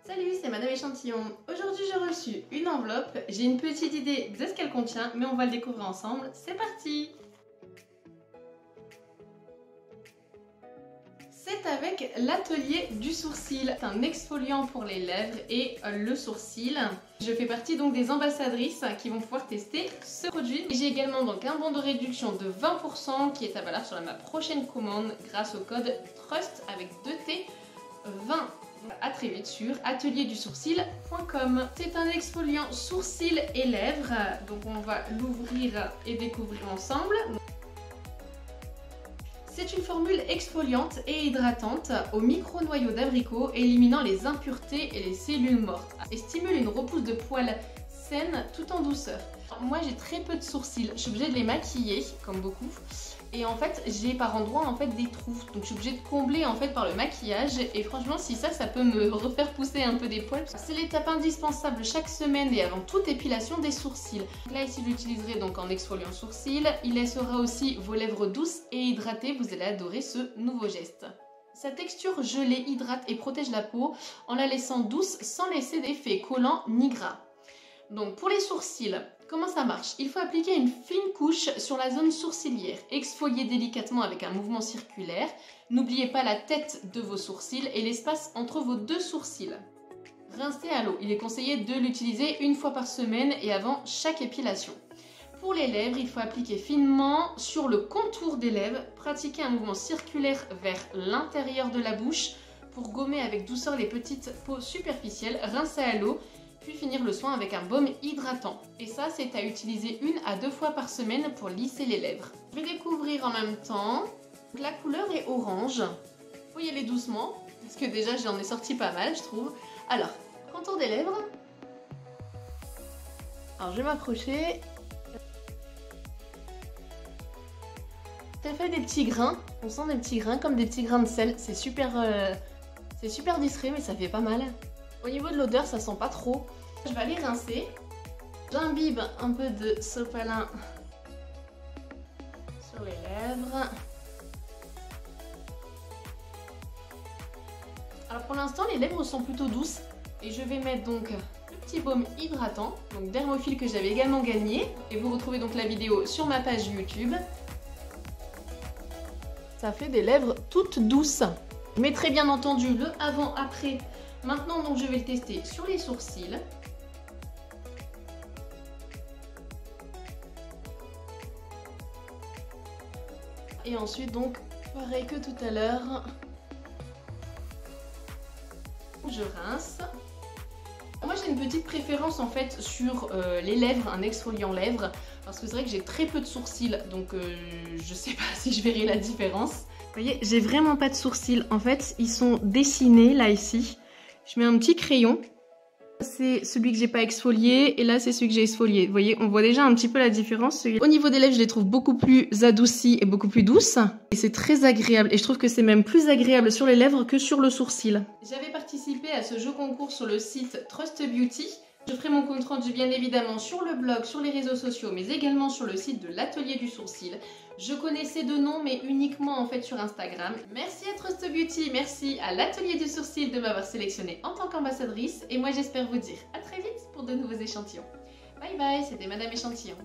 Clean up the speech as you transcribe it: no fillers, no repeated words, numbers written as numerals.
Salut, c'est Madame Échantillon. Aujourd'hui j'ai reçu une enveloppe, j'ai une petite idée de ce qu'elle contient, mais on va le découvrir ensemble. C'est parti! C'est avec l'atelier du sourcil, c'est un exfoliant pour les lèvres et le sourcil. Je fais partie donc des ambassadrices qui vont pouvoir tester ce produit. J'ai également donc un bon de réduction de 20% qui est à valeur sur ma prochaine commande grâce au code TRUST avec 2T 20. À très vite sur atelierdusourcil.com. C'est un exfoliant sourcils et lèvres, donc on va l'ouvrir et découvrir ensemble. C'est une formule exfoliante et hydratante au micro-noyau d'abricot, éliminant les impuretés et les cellules mortes et stimule une repousse de poils saine tout en douceur. Moi j'ai très peu de sourcils, je suis obligée de les maquiller comme beaucoup et en fait j'ai par endroits en fait des trous, donc je suis obligée de combler en fait par le maquillage et franchement si ça peut me refaire pousser un peu des poils. C'est l'étape indispensable chaque semaine et avant toute épilation des sourcils. Donc là ici j'utiliserai donc en exfoliant sourcils, il laissera aussi vos lèvres douces et hydratées, vous allez adorer ce nouveau geste. Sa texture gelée hydrate et protège la peau en la laissant douce sans laisser d'effet collant ni gras. Donc pour les sourcils, comment ça marche? Il faut appliquer une fine couche sur la zone sourcilière, exfolier délicatement avec un mouvement circulaire. N'oubliez pas la tête de vos sourcils et l'espace entre vos deux sourcils. Rincer à l'eau, il est conseillé de l'utiliser une fois par semaine et avant chaque épilation. Pour les lèvres, il faut appliquer finement sur le contour des lèvres, pratiquer un mouvement circulaire vers l'intérieur de la bouche pour gommer avec douceur les petites peaux superficielles, rincer à l'eau, puis finir le soin avec un baume hydratant. Et ça, c'est à utiliser 1 à 2 fois par semaine pour lisser les lèvres. Je vais découvrir en même temps. Donc, la couleur est orange. Il faut y aller doucement, parce que déjà j'en ai sorti pas mal, je trouve. Alors, contour des lèvres. Alors, je vais m'approcher. Ça fait des petits grains. On sent des petits grains, comme des petits grains de sel. C'est super discret, mais ça fait pas mal. Au niveau de l'odeur, ça sent pas trop. Je vais aller rincer. J'imbibe un peu de sopalin sur les lèvres. Alors pour l'instant, les lèvres sont plutôt douces. Et je vais mettre donc le petit baume hydratant, donc Dermophile que j'avais également gagné. Et vous retrouvez donc la vidéo sur ma page YouTube. Ça fait des lèvres toutes douces. Je mettrai bien entendu le avant-après. Maintenant, donc, je vais le tester sur les sourcils. Et ensuite, donc, pareil que tout à l'heure, je rince. Moi, j'ai une petite préférence en fait sur les lèvres, un exfoliant lèvres, parce que c'est vrai que j'ai très peu de sourcils, donc je sais pas si je verrai la différence. Vous voyez, j'ai vraiment pas de sourcils. En fait, ils sont dessinés là, ici. Je mets un petit crayon, c'est celui que j'ai pas exfolié et là c'est celui que j'ai exfolié. Vous voyez, on voit déjà un petit peu la différence. Au niveau des lèvres, je les trouve beaucoup plus adoucies et beaucoup plus douces. Et c'est très agréable et je trouve que c'est même plus agréable sur les lèvres que sur le sourcil. J'avais participé à ce jeu concours sur le site Trust Beauty. Je ferai mon compte rendu bien évidemment sur le blog, sur les réseaux sociaux, mais également sur le site de l'atelier du sourcil. Je connaissais de nom, mais uniquement en fait sur Instagram. Merci à Trust Beauty, merci à l'atelier du sourcil de m'avoir sélectionnée en tant qu'ambassadrice. Et moi j'espère vous dire à très vite pour de nouveaux échantillons. Bye bye, c'était Madame Échantillon.